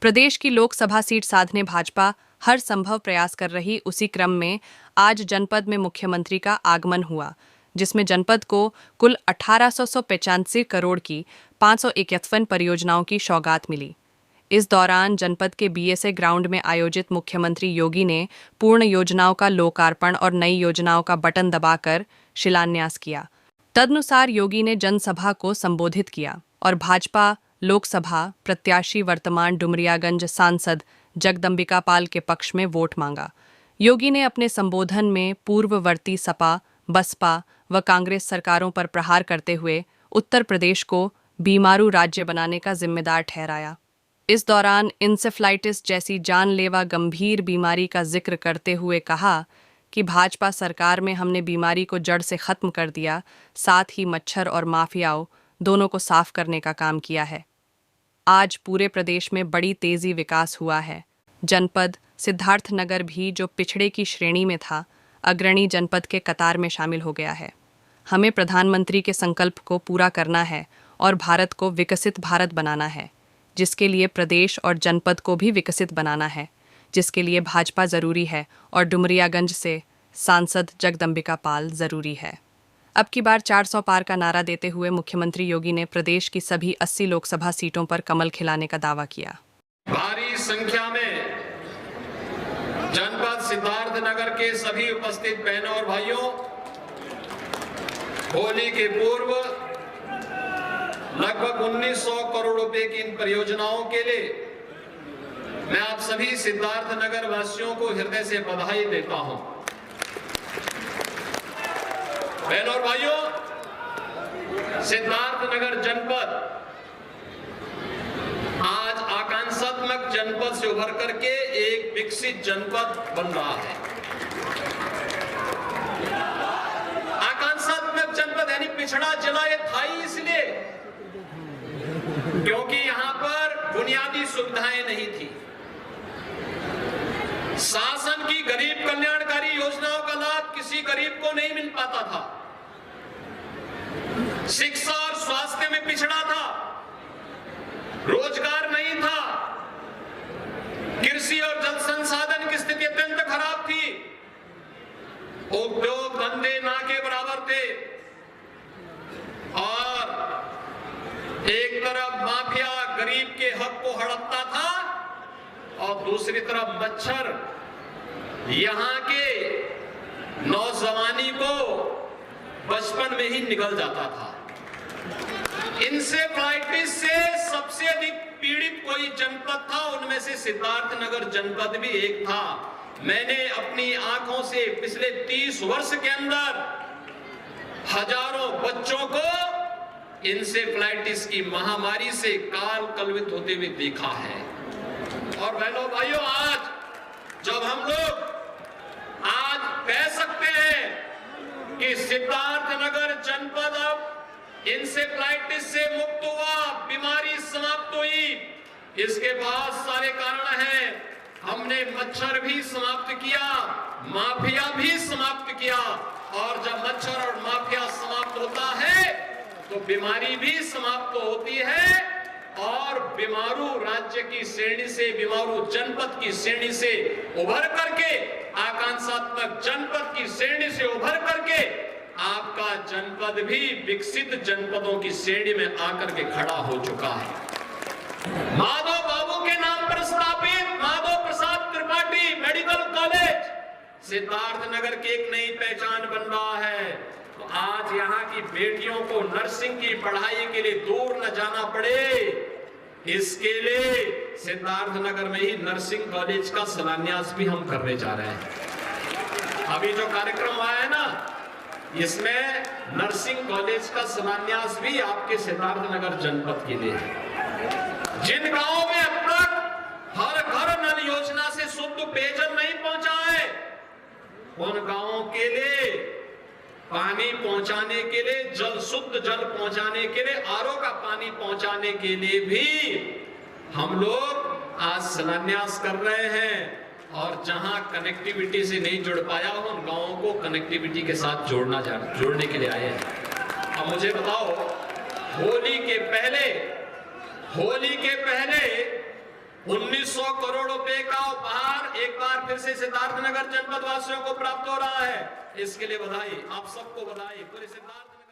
प्रदेश की लोकसभा सीट साधने भाजपा हर संभव प्रयास कर रही, उसी क्रम में आज जनपद में मुख्यमंत्री का आगमन हुआ, जिसमें जनपद को कुल 1885 करोड़ की 551 परियोजनाओं की सौगात मिली। इस दौरान जनपद के बीएसए ग्राउंड में आयोजित मुख्यमंत्री योगी ने पूर्ण योजनाओं का लोकार्पण और नई योजनाओं का बटन दबाकर शिलान्यास किया। तदनुसार योगी ने जनसभा को संबोधित किया और भाजपा लोकसभा प्रत्याशी वर्तमान डुमरियागंज सांसद जगदम्बिका पाल के पक्ष में वोट मांगा। योगी ने अपने संबोधन में पूर्ववर्ती सपा, बसपा व कांग्रेस सरकारों पर प्रहार करते हुए उत्तर प्रदेश को बीमारू राज्य बनाने का जिम्मेदार ठहराया। इस दौरान इंसेफ्लाइटिस जैसी जानलेवा गंभीर बीमारी का जिक्र करते हुए कहा कि भाजपा सरकार में हमने बीमारी को जड़ से खत्म कर दिया, साथ ही मच्छर और माफियाओं दोनों को साफ करने का काम किया है। आज पूरे प्रदेश में बड़ी तेजी विकास हुआ है। जनपद सिद्धार्थनगर भी, जो पिछड़े की श्रेणी में था, अग्रणी जनपद के कतार में शामिल हो गया है। हमें प्रधानमंत्री के संकल्प को पूरा करना है और भारत को विकसित भारत बनाना है, जिसके लिए प्रदेश और जनपद को भी विकसित बनाना है, जिसके लिए भाजपा जरूरी है और डुमरियागंज से सांसद जगदम्बिका पाल जरूरी है। अब की बार 400 पार का नारा देते हुए मुख्यमंत्री योगी ने प्रदेश की सभी 80 लोकसभा सीटों पर कमल खिलाने का दावा किया। भारी संख्या में जनपद सिद्धार्थनगर के सभी उपस्थित बहनों और भाइयों, होली के पूर्व लगभग 1900 करोड़ रुपए की इन परियोजनाओं के लिए मैं आप सभी सिद्धार्थनगर वासियों को हृदय से बधाई देता हूं। बहनों और भाइयों, सिद्धार्थनगर जनपद आज आकांक्षात्मक जनपद से उभर करके एक विकसित जनपद बन रहा है। आकांक्षात्मक जनपद यानी पिछड़ा जिला ये था ही इसलिए क्योंकि यहां पर बुनियादी सुविधाएं नहीं थी। शासन की गरीब कल्याणकारी योजनाओं का लाभ किसी गरीब को नहीं मिल पाता था। शिक्षा और स्वास्थ्य में पिछड़ा था, रोजगार नहीं था, कृषि और जल संसाधन की स्थिति अत्यंत खराब थी, उद्योग धंधे ना के बराबर थे और एक तरफ माफिया गरीब के हक को हड़पता था और दूसरी तरफ मच्छर यहां के नौजवानी को बचपन में ही निकल जाता था। इंसेफ्लाइटिस से सबसे अधिक पीड़ित कोई जनपद था, उनमें से सिद्धार्थनगर जनपद भी एक था। मैंने अपनी आंखों से पिछले 30 वर्ष के अंदर हजारों बच्चों को इंसेफ्लाइटिस की महामारी से काल कलवित होते हुए देखा है। और बहनों भाइयों, आज जब हम लोग आज कह सकते हैं कि सिद्धार्थनगर जनपद अब इंसेफ्लाइटिस से मुक्त हुआ, बीमारी समाप्त हुई, इसके बहुत सारे कारण हैं। हमने मच्छर भी समाप्त किया, माफिया भी समाप्त किया, और जब मच्छर और माफिया समाप्त होता है तो बीमारी भी समाप्त होती है और बीमारू राज्य की श्रेणी से, बीमारू जनपद की श्रेणी से उभर करके, आकांक्षात्मक जनपद की श्रेणी से उभर करके आपका जनपद भी विकसित जनपदों की श्रेणी में आकर के खड़ा हो चुका है। माधव बाबू के नाम पर स्थापित माधव प्रसाद त्रिपाठी मेडिकल कॉलेज सिद्धार्थनगर की एक नई पहचान बन रहा है। तो आज यहाँ की बेटियों को नर्सिंग की पढ़ाई के लिए दूर न जाना पड़े, इसके लिए सिद्धार्थनगर में ही नर्सिंग कॉलेज का शिलान्यास भी हम करने जा रहे हैं। अभी जो कार्यक्रम आया है ना, इसमें नर्सिंग कॉलेज का शिलान्यास भी आपके सिद्धार्थनगर जनपद के लिए है। जिन गांवों में अब तक हर घर नल योजना से शुद्ध पेयजल नहीं पहुंचा है, उन गांवों के लिए पानी पहुंचाने के लिए, जल शुद्ध जल पहुंचाने के लिए, आरओ का पानी पहुंचाने के लिए भी हम लोग आज शिलान्यास कर रहे हैं। और जहां कनेक्टिविटी से नहीं जुड़ पाया हो, उन गांवों को कनेक्टिविटी के साथ जोड़ने के लिए आए हैं। अब मुझे बताओ, होली के पहले 1900 करोड़ रुपए का उपहार एक बार फिर से सिद्धार्थनगर जनपद वासियों को प्राप्त हो रहा है। इसके लिए बधाई, आप सबको बधाई, पूरे सिद्धार्थ